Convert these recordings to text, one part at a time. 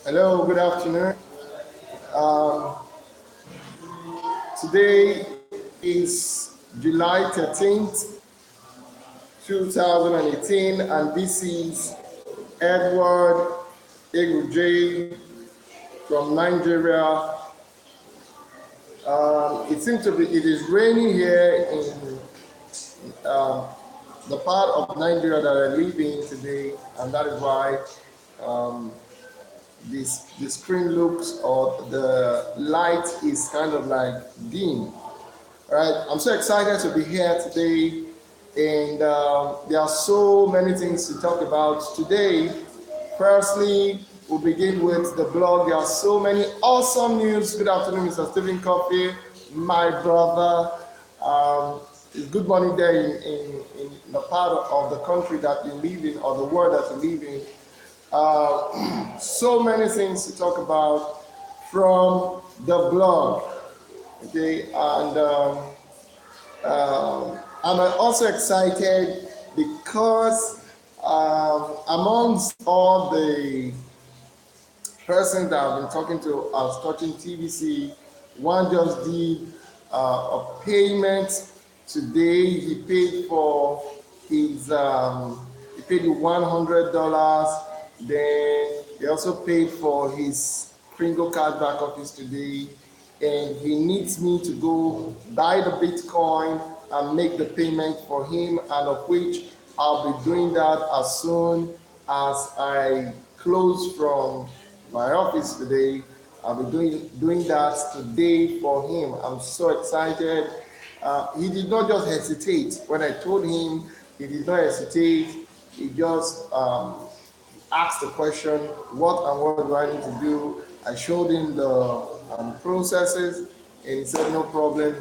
Hello, good afternoon. Um, Today is July 13th, 2018, and this is Edward Eguje from Nigeria. It is raining here in um, the part of Nigeria that I live in today, and that is why um, the screen looks or the light is kind of like dim. All right, I'm so excited to be here today, and there are so many things to talk about today. Firstly, we'll begin with the blog. There are so many awesome news. Good afternoon, Mr. Stephen Coffey, my brother. It's good morning there in the part of the country that you live in or the world that you live in. So many things to talk about from the blog. Okay, and I'm also excited because amongst all the persons that I've been talking to, I was touching TBC. One just did a payment today. He paid for his he paid $100. Then he also paid for his Kringle cashback office today, and he needs me to go buy the Bitcoin and make the payment for him, and of which I'll be doing that as soon as I close from my office today. I'll be doing that today for him. I'm so excited. He did not just hesitate. When I told him, he did not hesitate. He just asked the question, what and what do I need to do? I showed him the processes, and he said, no problem.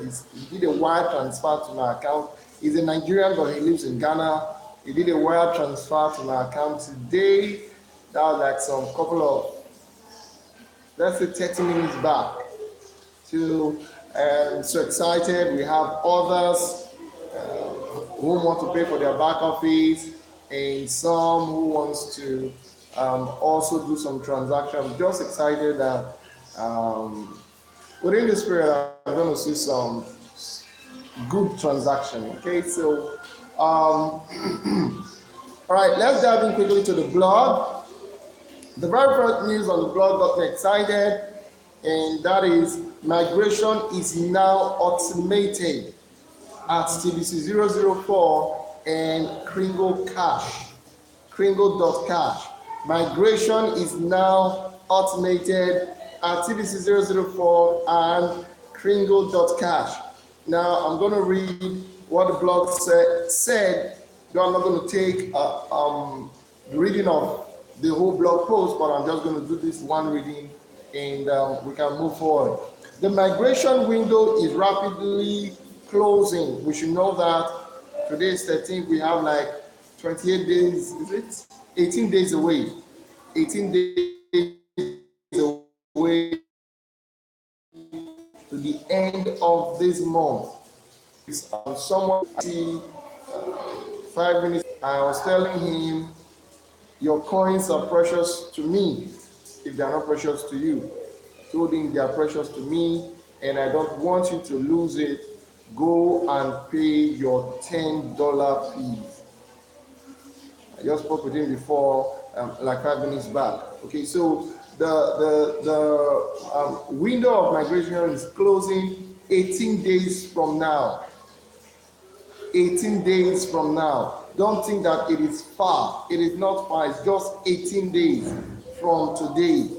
He did a wire transfer to my account. He's a Nigerian, but he lives in Ghana. He did a wire transfer to my account today. That was like some couple of, let's say 30 minutes back. So excited. We have others who want to pay for their back office, and some who wants to also do some transaction. I'm just excited that within this period, I'm going to see some good transaction. Okay, so all right, let's dive in quickly to the blog. The very first news on the blog got me excited, and that is migration is now automated at TBC 004 and Kringle.cash. Migration is now automated at TBC 004 and Kringle.cash. Now I'm going to read what the blog said. Though I'm not going to take the reading of the whole blog post, but I'm just going to do this one reading, and we can move forward. The migration window is rapidly closing. We should know that today is 13th. We have like 28 days, is it? 18 days away. 18 days away to the end of this month. Someone, 5 minutes, I was telling him, your coins are precious to me if they are not precious to you. I told him they are precious to me, and I don't want you to lose it. Go and pay your $10 fees. I just spoke with him before, like 5 minutes back. Okay, so the window of migration is closing 18 days from now. 18 days from now. Don't think that it is far. It is not far. It's just 18 days from today.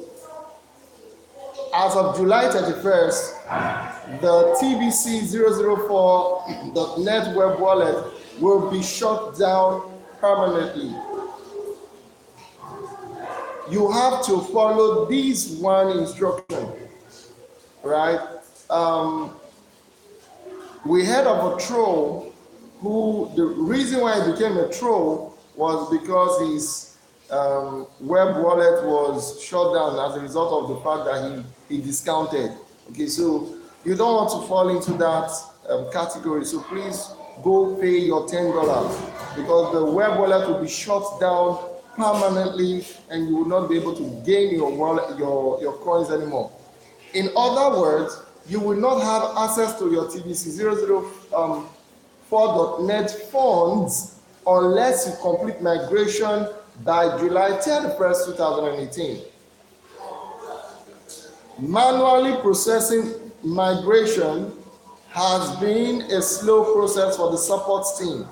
As of July 31st, the TBC 004.net web wallet will be shut down permanently. You have to follow this one instruction, right? We heard of a troll who, the reason why he became a troll was because his web wallet was shut down as a result of the fact that he discounted. Okay, so you don't want to fall into that category. So please go pay your $10 because the web wallet will be shut down permanently, and you will not be able to gain your wallet, your coins anymore. In other words, you will not have access to your TBC 004.net funds unless you complete migration by July 31st, 2018. Manually processing migration has been a slow process for the support team,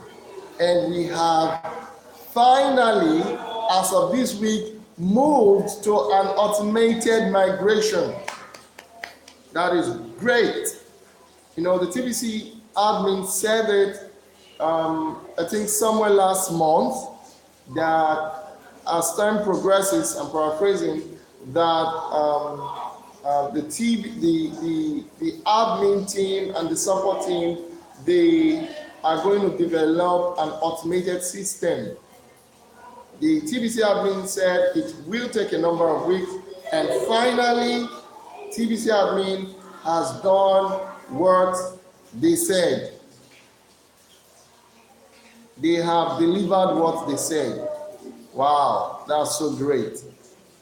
and we have finally, as of this week, moved to an automated migration. That is great. You know, the TBC admin said it, I think somewhere last month, that as time progresses, I'm paraphrasing, that the admin team and the support team, they are going to develop an automated system. The TBC admin said it will take a number of weeks, and finally, TBC admin has done what they said. They have delivered what they said. Wow, that's so great.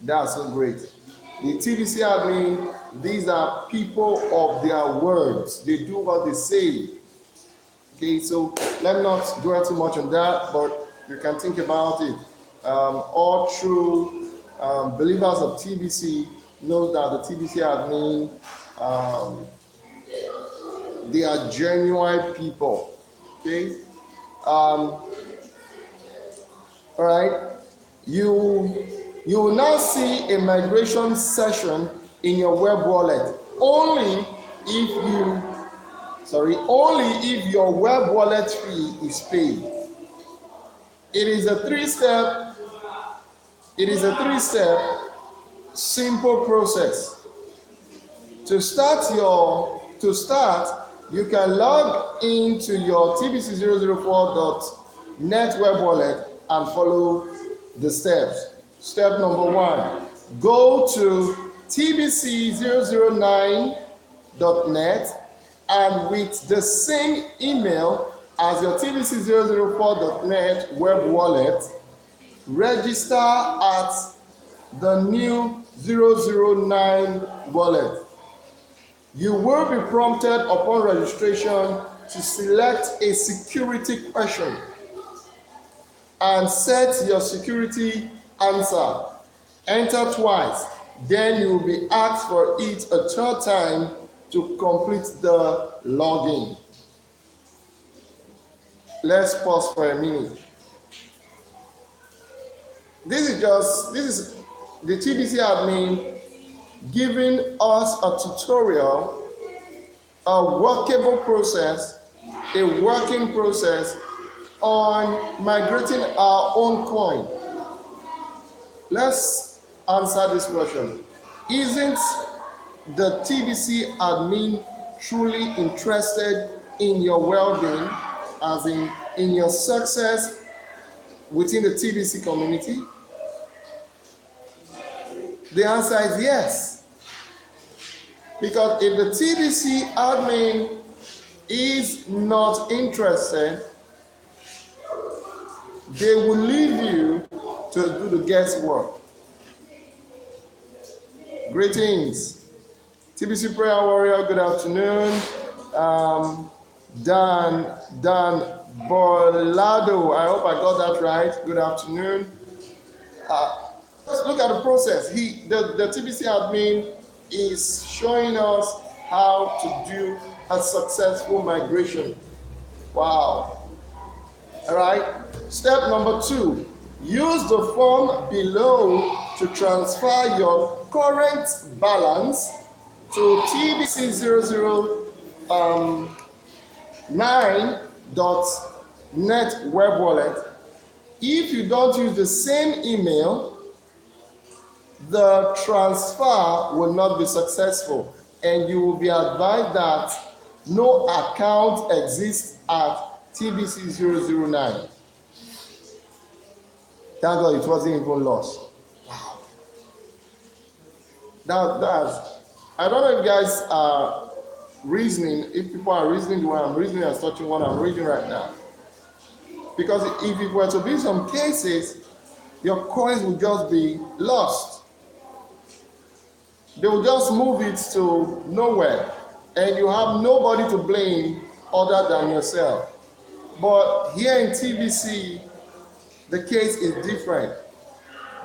That's so great. The TBC admin, these are people of their words. They do what they say. Okay, so let me not dwell too much on that, but you can think about it. All true believers of TBC know that the TBC admin, they are genuine people. Okay. All right. You will now see a migration session in your web wallet only if your web wallet fee is paid. It is a three-step simple process. To start, you can log into your TBC004.net web wallet and follow the steps. Step number 1, go to tbc009.net and with the same email as your tbc004.net web wallet, register at the new 009 wallet. You will be prompted upon registration to select a security question and set your security answer. Enter twice, then you will be asked for it a third time to complete the login. Let's pause for a minute. This is the TBC admin giving us a tutorial, a working process on migrating our own coin. Let's answer this question. Isn't the TBC admin truly interested in your well-being, as in your success within the TBC community? The answer is yes. Because if the TBC admin is not interested, they will leave you to do the guesswork. Greetings. TBC Prayer Warrior, good afternoon. Dan Bolado, I hope I got that right. Good afternoon. Let's look at the process. The TBC admin is showing us how to do a successful migration. Wow. All right. Step number 2, use the form below to transfer your current balance to TBC009.net web wallet. If you don't use the same email, the transfer will not be successful, and you will be advised that no account exists at TBC009. Thank God it wasn't even lost. Wow. I don't know if you guys are reasoning, if people are reasoning the way I'm reasoning and touching what I'm reading right now. Because if it were to be some cases your coins will just be lost. They will just move it to nowhere, and you have nobody to blame other than yourself. But here in TBC, the case is different.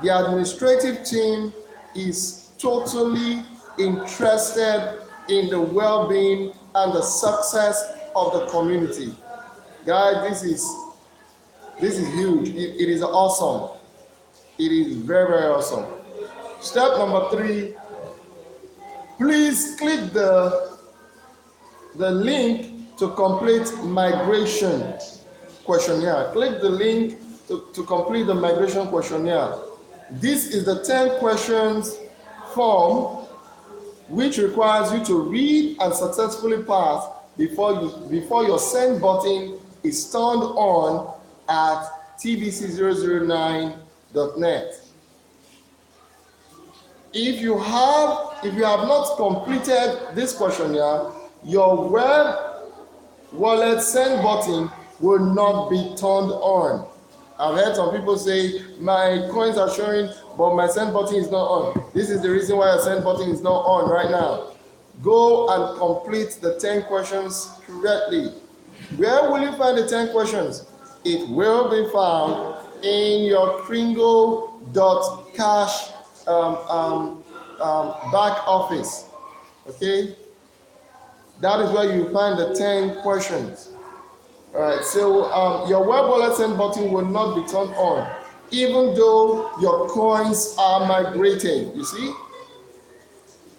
The administrative team is totally interested in the well-being and the success of the community. Guys, this is huge. It is awesome. It is very, very awesome. Step number 3, please click the link to complete migration questionnaire. Click the link to complete the migration questionnaire. This is the 10 questions form which requires you to read and successfully pass before your send button is turned on at tbc009.net. If you have not completed this questionnaire, your web wallet send button will not be turned on. I've heard some people say, my coins are showing, but my send button is not on. This is the reason why your send button is not on right now. Go and complete the 10 questions correctly. Where will you find the 10 questions? It will be found in your Kringle.cash back office. Okay? That is where you find the 10 questions. All right, so your web wallet send button will not be turned on, even though your coins are migrated. You see?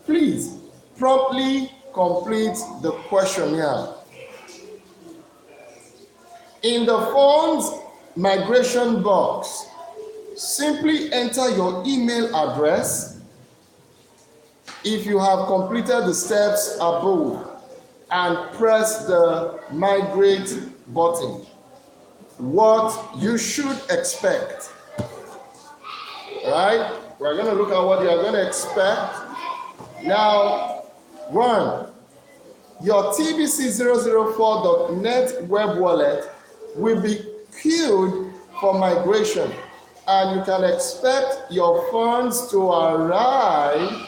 Please promptly complete the questionnaire. In the funds migration box, simply enter your email address if you have completed the steps above, and press the migrate button. What you should expect. All right, we're going to look at what you are going to expect. Now, 1, your TBC004.net web wallet will be queued for migration, and you can expect your funds to arrive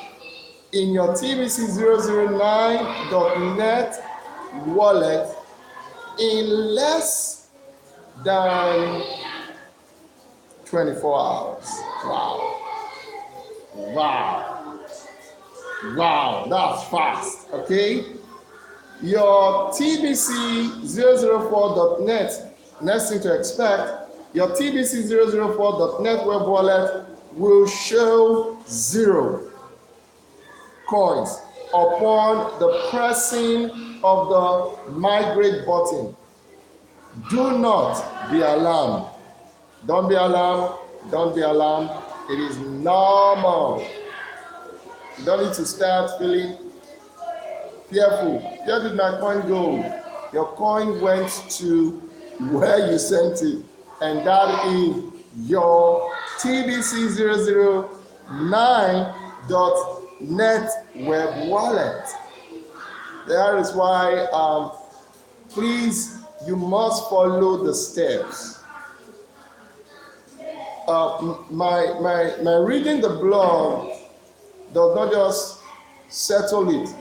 in your TBC009.net wallet in less than 24 hours. Wow, that's fast. Okay, your TBC004.net, next thing to expect, your TBC004.net web wallet will show 0 coins upon the pressing of the migrate button. Do not be alarmed. Don't be alarmed. Don't be alarmed. It is normal. You don't need to start feeling fearful. Where did my coin go? Your coin went to where you sent it, and that is your TBC009.net web wallet. That is why, please, you must follow the steps. My reading the blog does not just settle it.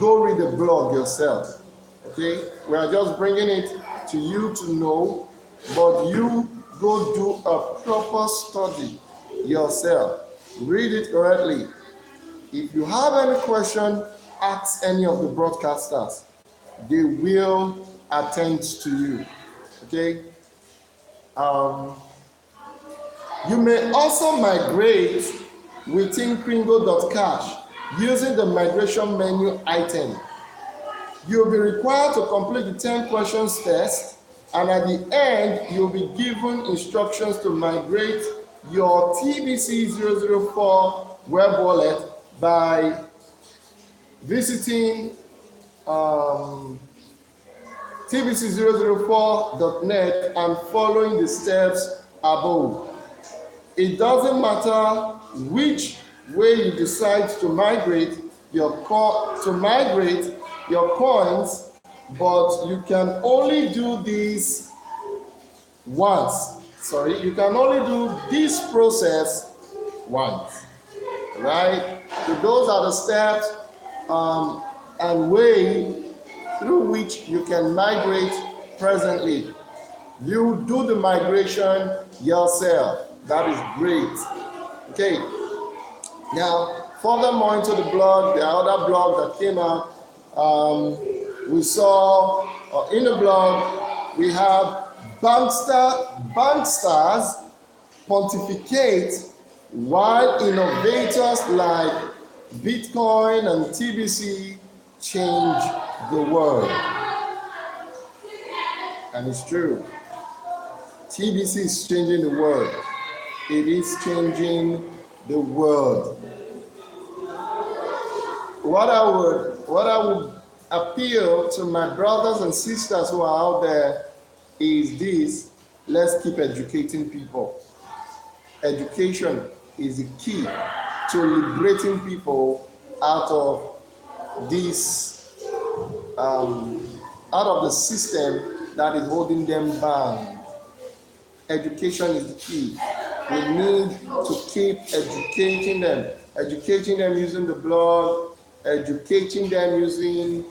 Go read the blog yourself. Okay, we are just bringing it to you to know, but you go do a proper study yourself. Read it correctly. If you have any question, ask any of the broadcasters. They will attend to you. Okay. You may also migrate within Kringle.cash using the migration menu item. You'll be required to complete the 10 questions test, and at the end, you'll be given instructions to migrate your TBC004 web wallet by visiting tbc004.net and following the steps above. It doesn't matter which way you decide to migrate your coins, but you can only do this once sorry, you can only do this process once, right? So those are the steps and way through which you can migrate presently. You do the migration yourself. That is great. Okay. Now, furthermore into the blog, the other blog that came out, we saw in the blog we have banksters pontificate while innovators like Bitcoin and TBC change the world. And it's true. TBC is changing the world. It is changing the world. What I would appeal to my brothers and sisters who are out there is this: let's keep educating people. Education is the key to liberating people out of this, out of the system that is holding them bound. Education is the key. We need to keep educating them using the blog, educating them using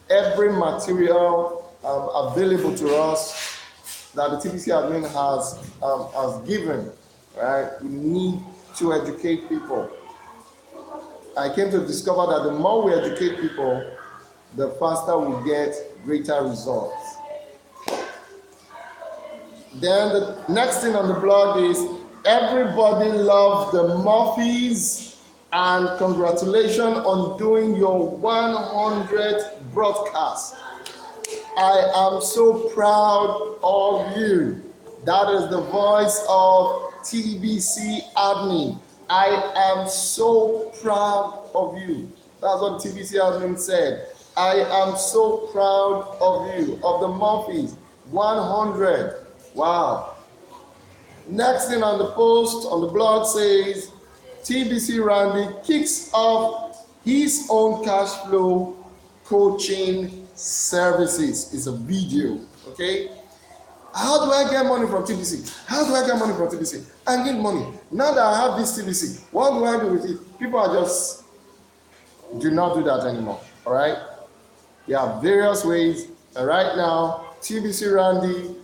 every material available to us that the TBC admin has given. Right? We need to educate people. I came to discover that the more we educate people, the faster we get greater results. Then the next thing on the blog is everybody loves the Murphys, and congratulations on doing your 100th broadcast. I am so proud of you. That is the voice of TBC admin. I am so proud of you. That's what TBC admin said. I am so proud of you, of the Murphys. 100. Wow. Next thing on the post, on the blog says, TBC Randy kicks off his own cash flow coaching services. It's a video, okay? How do I get money from TBC? How do I get money from TBC? I need money. Now that I have this TBC, what do I do with it? People are just, do not do that anymore, all right? There are various ways. And right now, TBC Randy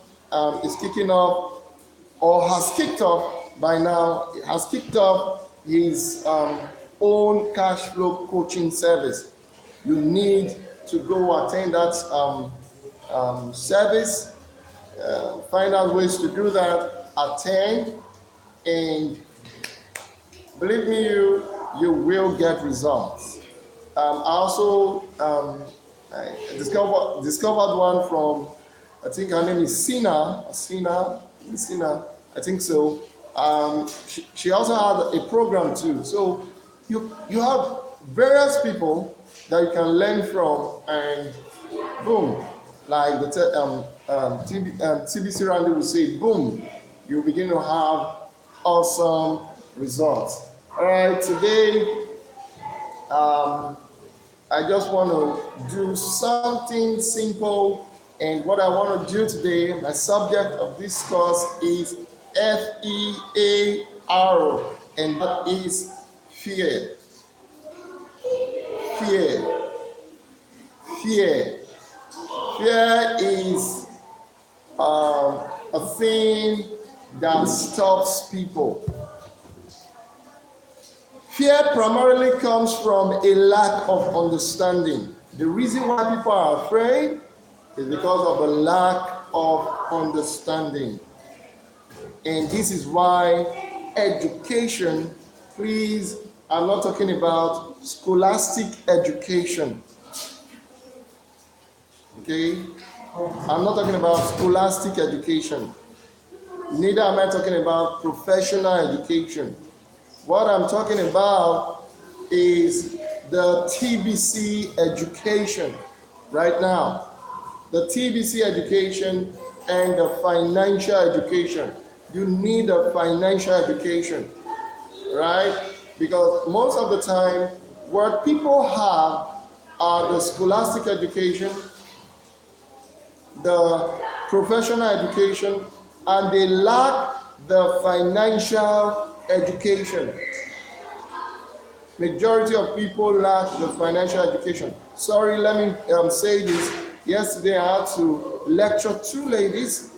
is kicking off, or has kicked off by now, has kicked off his own cash flow coaching service. You need to go attend that service, find out ways to do that, attend, and believe me, you will get results. I also I discovered one from, I think her name is Sina, I think so. She also had a program too. So you have various people that you can learn from, and boom, like the TBC Randy will say, boom, you begin to have awesome results. All right, today I just want to do something simple, and what I want to do today, my subject of this course is FEAR, and that is fear. Fear. Fear. Fear is a thing that stops people. Fear primarily comes from a lack of understanding. The reason why people are afraid is because of a lack of understanding. And this is why education, please, I'm not talking about scholastic education. Okay? I'm not talking about scholastic education. Neither am I talking about professional education. What I'm talking about is the TBC education right now. The TBC education and the financial education. You need a financial education, right? Because most of the time, what people have are the scholastic education, the professional education, and they lack the financial education. Majority of people lack the financial education. Sorry, let me say this. Yesterday I had to lecture two ladies,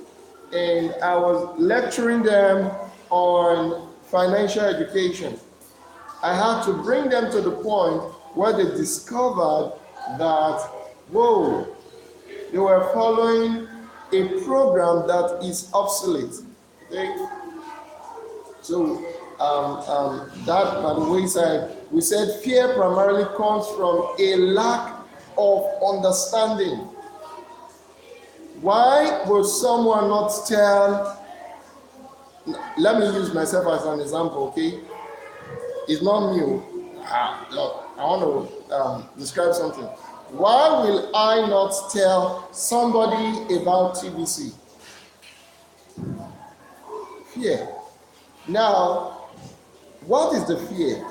and I was lecturing them on financial education. I had to bring them to the point where they discovered that, whoa, they were following a program that is obsolete. Okay? So that by the wayside, we said fear primarily comes from a lack of understanding. Why would someone not tell? Let me use myself as an example, okay? It's not new. Look, I want to describe something. Why will I not tell somebody about TBC? Fear. Now, what is the fear?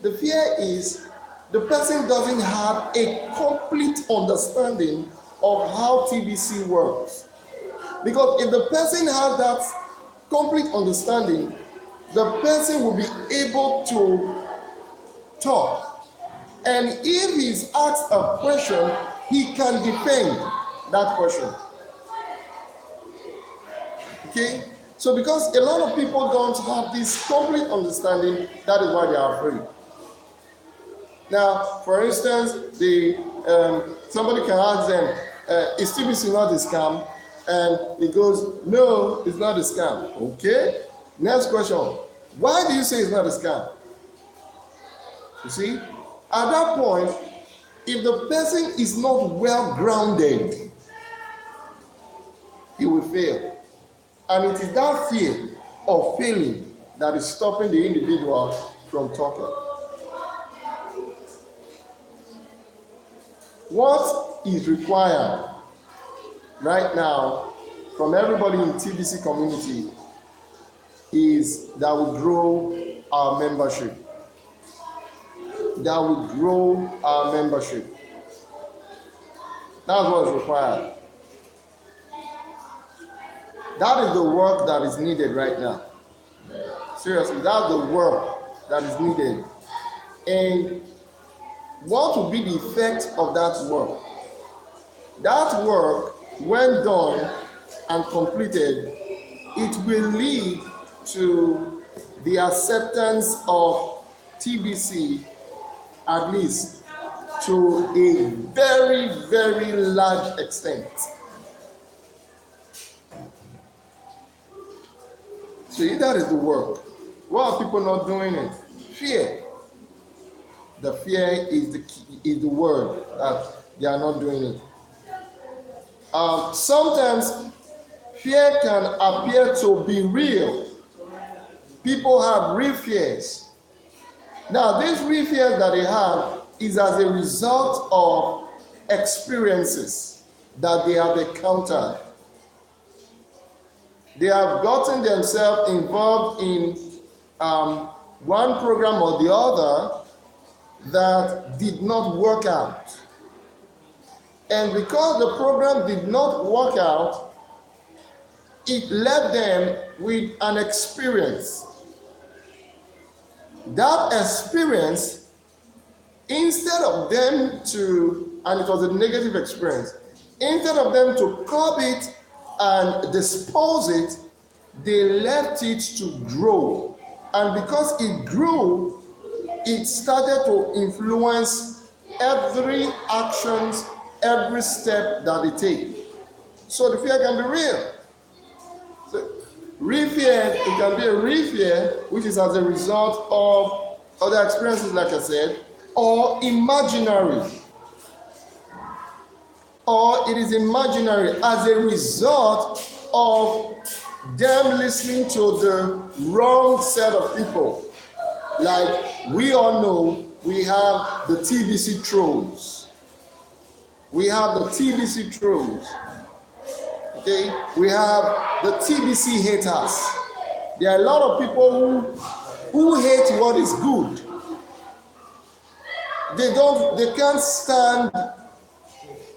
The fear is the person doesn't have a complete understanding of how TBC works. Because if the person has that complete understanding, the person will be able to talk. And if he's asked a question, he can defend that question. Okay? So because a lot of people don't have this complete understanding, that is why they are afraid. Now, for instance, somebody can ask them, is TBC not a scam? And he goes, no, it's not a scam. Okay? Next question. Why do you say it's not a scam? You see? At that point, if the person is not well grounded, he will fail. And it is that fear of failing that is stopping the individual from talking. What is required right now from everybody in TBC community is that we grow our membership. That we grow our membership. That's what is required. That is the work that is needed right now. Seriously, that's the work that is needed. And what will be the effect of that work? That work, when done and completed, it will lead to the acceptance of TBC, at least to a very, very large extent. So that is the work. Why are people not doing it? Fear. The fear is the word that they are not doing it. Sometimes fear can appear to be real. People have real fears. Now, these real fears that they have is as a result of experiences that they have encountered. They have gotten themselves involved in one program or the other that did not work out. And because the program did not work out, it left them with an experience. That experience, instead of them to, and it was a negative experience, instead of them to curb it and dispose it, they left it to grow. And because it grew, it started to influence every actions, every step that they take. So the fear can be real. So, real fear, it can be a real fear, which is as a result of other experiences, like I said, or imaginary. Or it is imaginary as a result of them listening to the wrong set of people. Like we all know, we have the TBC trolls. We have the TBC trolls. Okay? We have the TBC haters. There are a lot of people who hate what is good. They can't stand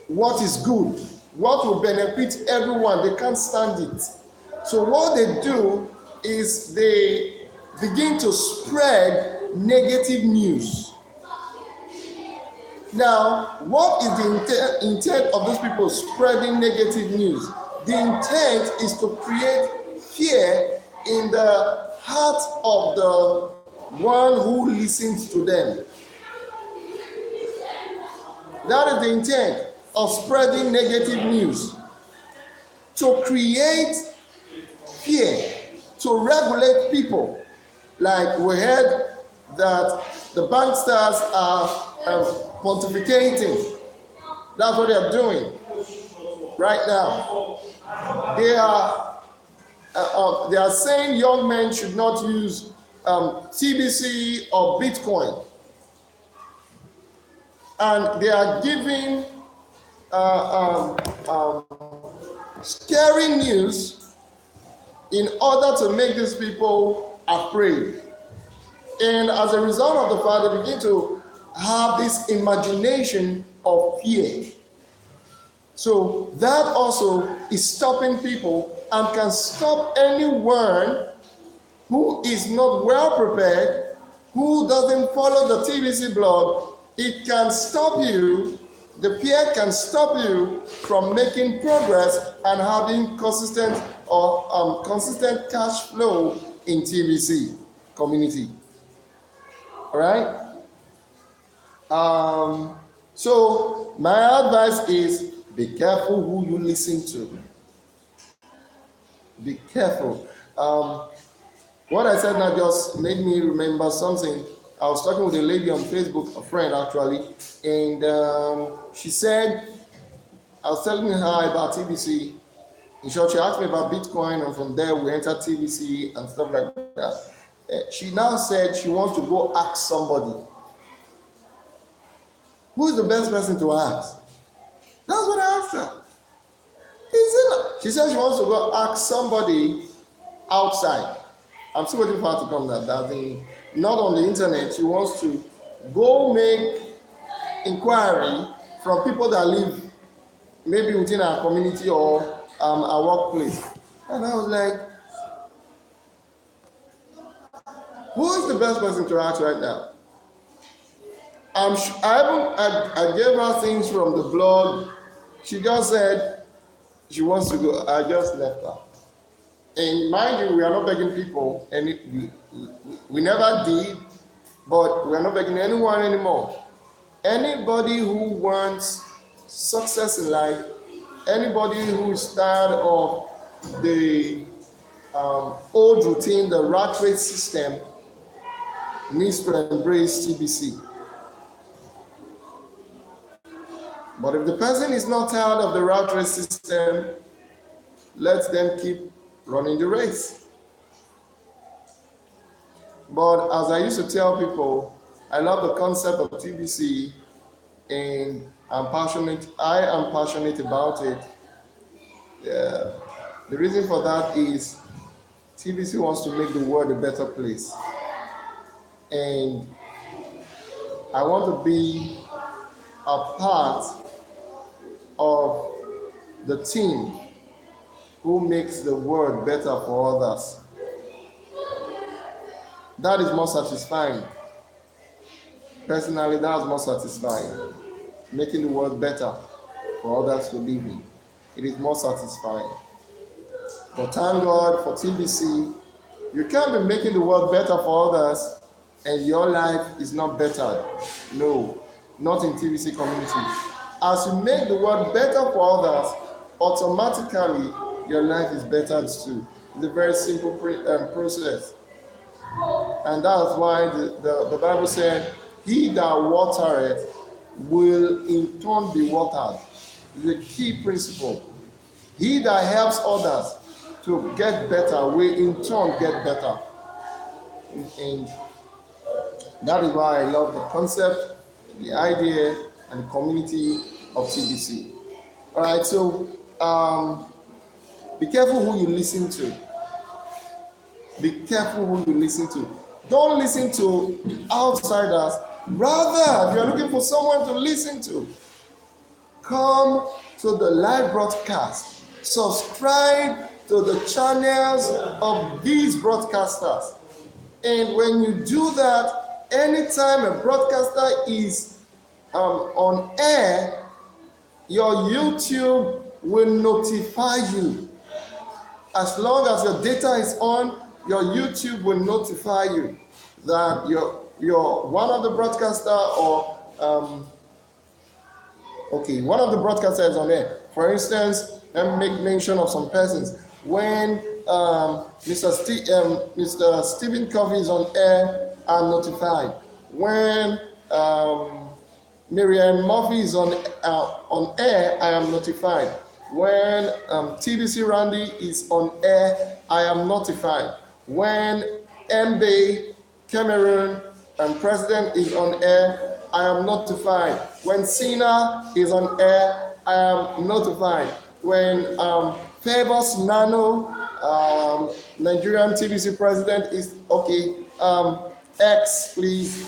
what is good, what will benefit everyone. They can't stand it. So what they do is they begin to spread negative news. Now, what is the intent of those people spreading negative news? The intent is to create fear in the heart of the one who listens to them. That is the intent of spreading negative news. To create fear, to regulate people. Like we heard that the banksters are pontificating. That's what they are doing right now. They are saying young men should not use TBC or Bitcoin. And they are giving scary news in order to make these people afraid. And as a result of the fact, they begin to have this imagination of fear. So that also is stopping people and can stop anyone who is not well prepared, who doesn't follow the TBC blog. It can stop you, the fear can stop you from making progress and having consistent cash flow in TBC community. All right? So my advice is be careful who you listen to. Be careful. What I said now just made me remember something. I was talking with a lady on Facebook, a friend actually, and she said, I was telling her about TBC. In short, she asked me about Bitcoin, and from there we entered TBC and stuff like that. She now said she wants to go ask somebody. Who is the best person to ask? That's what I asked her. She said she wants to go ask somebody outside. I'm still waiting for her to come that not on the internet. She wants to go make inquiry from people that live maybe within our community or our workplace. And I was like, who is the best person to ask right now? I gave her things from the blog. She just said she wants to go. I just left her. And mind you, we are not begging people, and we never did, but we are not begging anyone anymore. Anybody who wants success in life, anybody who is tired of the old routine, the rat race system, needs to embrace TBC. But if the person is not tired of the rat race system, let them keep running the race. But as I used to tell people, I love the concept of TBC, and I am passionate about it. The reason for that is TBC wants to make the world a better place. And I want to be a part of the team who makes the world better for others. That is more satisfying. Personally, that's more satisfying. Making the world better for others to live in. It is more satisfying. But thank God for TBC. You can't be making the world better for others and your life is not better. No, not in TBC community. As you make the world better for others, automatically your life is better too. It's a very simple process. And that's why the Bible said, he that watereth will in turn be watered. It's a key principle. He that helps others to get better will in turn get better. And that is why I love the concept, the idea, and the community of TBC. All right, so be careful who you listen to. Be careful who you listen to. Don't listen to outsiders. Rather, if you're looking for someone to listen to, come to the live broadcast. Subscribe to the channels of these broadcasters. And when you do that, anytime a broadcaster is on air, your YouTube will notify you. As long as your data is on, your YouTube will notify you that you're one of the broadcaster or one of the broadcasters on air. For instance, let me make mention of some persons. When Mr. Stephen Covey is on air, I'm notified. When Marianne Murphy is on air, I am notified. When TBC Randy is on air, I am notified. When MB Cameron and President is on air, I am notified. When Sina is on air, I am notified. When Favors Nano, Nigerian TBC President is X please,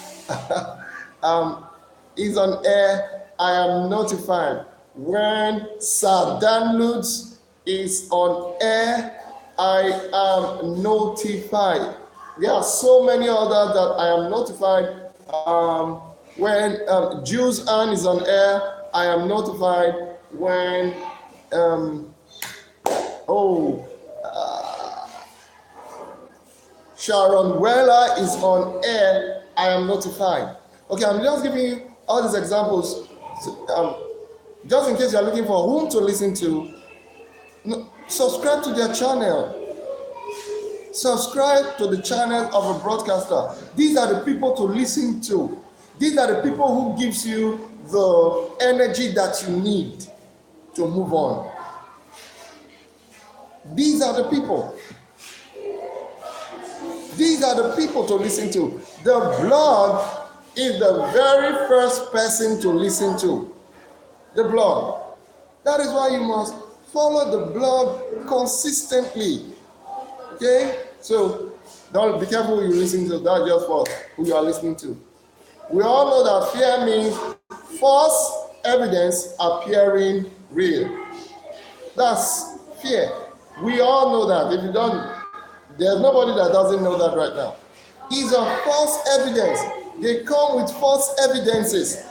is on air, I am notified. When Sir Dan Lutz is on air, I am notified. There are so many others that I am notified. When Jules Ann is on air, I am notified. When Sharon Weller is on air, I am notified. Okay, I'm just giving you all these examples. Just in case you're looking for whom to listen to, subscribe to their channel. Subscribe to the channel of a broadcaster. These are the people to listen to. These are the people who gives you the energy that you need to move on. These are the people. These are the people to listen to. The blog is the very first person to listen to. The blog. That is why you must follow the blog consistently. Okay? So don't be careful who you listen to, not just for who you are listening to. We all know that fear means false evidence appearing real. That's fear. We all know that. If you don't, there's nobody that doesn't know that right now. It's a false evidence. They come with false evidences.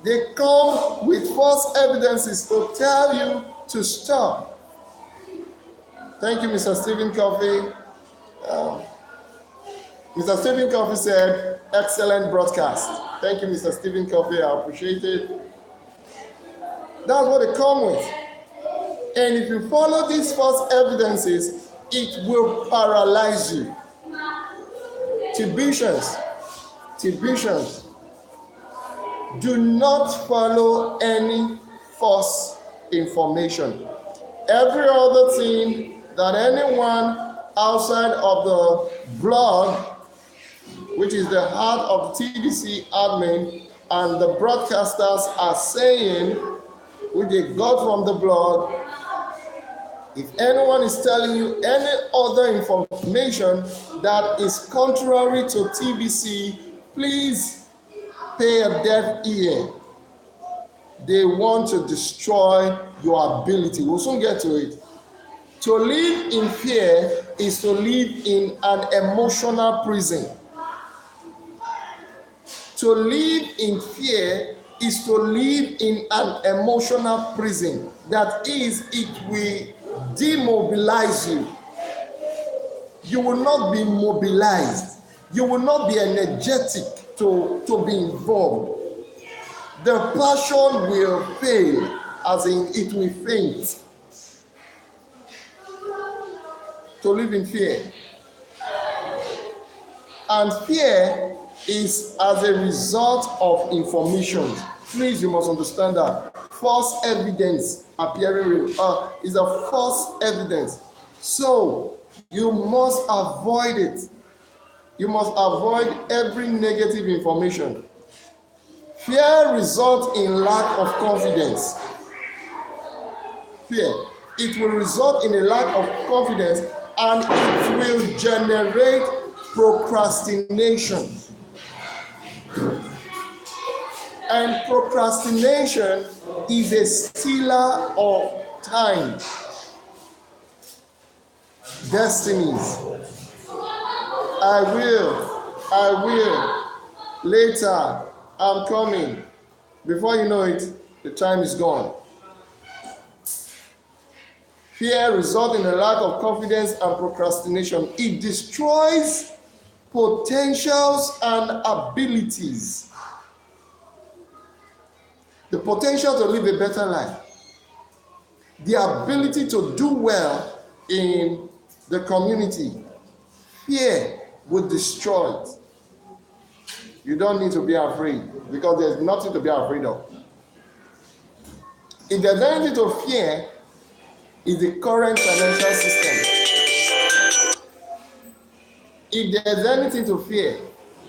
They come with false evidences to tell you to stop. Thank you, Mr. Stephen Covey. Mr. Stephen Covey said, excellent broadcast. Thank you, Mr. Stephen Covey. I appreciate it. That's what they come with. And if you follow these false evidences, it will paralyze you. Tibetians, do not follow any false information. Every other thing that anyone outside of the blog, which is the heart of the TBC admin, and the broadcasters are saying, which they got from the blog, if anyone is telling you any other information that is contrary to TBC, please pay a deaf ear. They want to destroy your ability. We'll soon get to it. To live in fear is to live in an emotional prison. To live in fear is to live in an emotional prison. That is, it will demobilize you. You will not be mobilized. You will not be energetic to be involved. The passion will fail, as in it will faint. To live in fear. And fear is as a result of information. Please, you must understand that. False evidence appearing real is a false evidence. So, you must avoid it. You must avoid every negative information. Fear results in lack of confidence. Fear. It will result in a lack of confidence, and it will generate procrastination. And procrastination is a stealer of time. destinies. I will, later, I'm coming. Before you know it, the time is gone. Fear results in a lack of confidence and procrastination. It destroys potentials and abilities. The potential to live a better life. The ability to do well in the community. Fear would destroy it. You don't need to be afraid because there's nothing to be afraid of. If there's anything to fear, it's the current financial system. If there's anything to fear,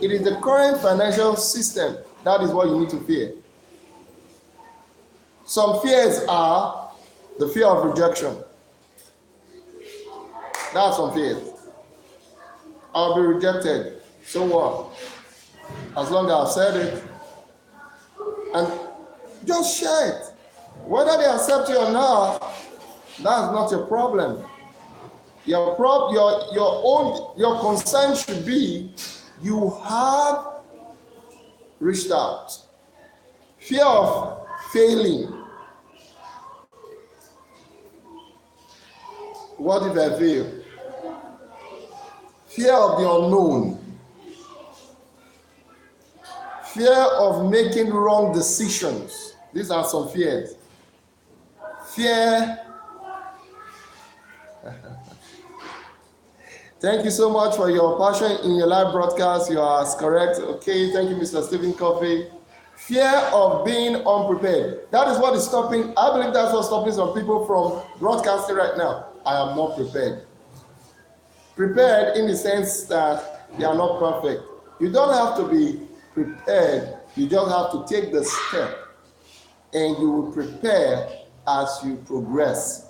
it is the current financial system. That is what you need to fear. Some fears are the fear of rejection. That's some fears. I'll be rejected. So what? As long as I've said it. And just share it. Whether they accept you or not, that's not your problem. Your concern should be you have reached out. Fear of failing. What if I fail? Fear of the unknown. Fear of making wrong decisions. These are some fears. Fear. Thank you so much for your passion in your live broadcast. You are correct. Okay, thank you, Mr. Stephen Coffey. Fear of being unprepared. That is what is stopping. I believe that's what's stopping some people from broadcasting right now. I am not prepared. Prepared in the sense that they are not perfect. You don't have to be prepared. You just have to take the step, and you will prepare as you progress.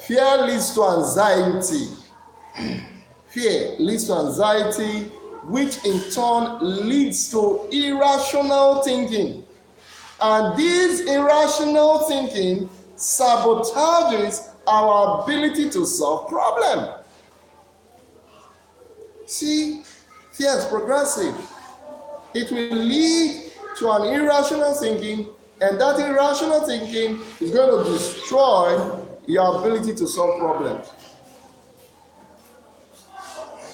Fear leads to anxiety. Fear leads to anxiety, which in turn leads to irrational thinking. And this irrational thinking sabotages our ability to solve problems. See, fear is progressive. It will lead to an irrational thinking, and that irrational thinking is going to destroy your ability to solve problems.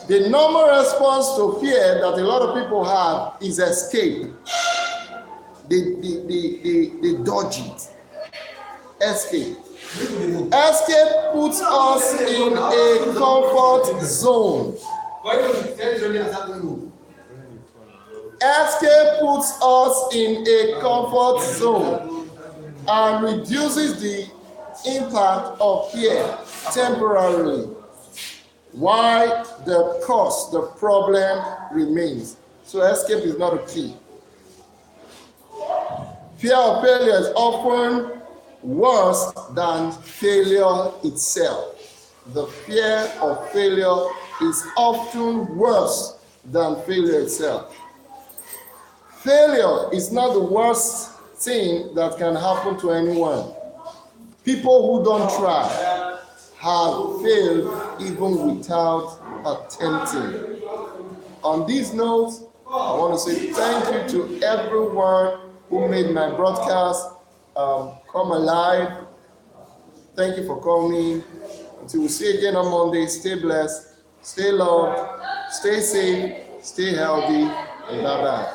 The normal response to fear that a lot of people have is escape. They dodge it. Escape. Escape puts us in a comfort zone. Escape puts us in a comfort zone and reduces the impact of fear temporarily, while the cause, the problem remains. So escape is not a key. Fear of failure is often worse than failure itself. The fear of failure is often worse than failure itself. Failure is not the worst thing that can happen to anyone. People who don't try have failed even without attempting. On these notes, I want to say thank you to everyone who made my broadcast come alive. Thank you for coming. Until we see you again on Monday, stay blessed, stay loved, stay safe, stay healthy, and bye-bye.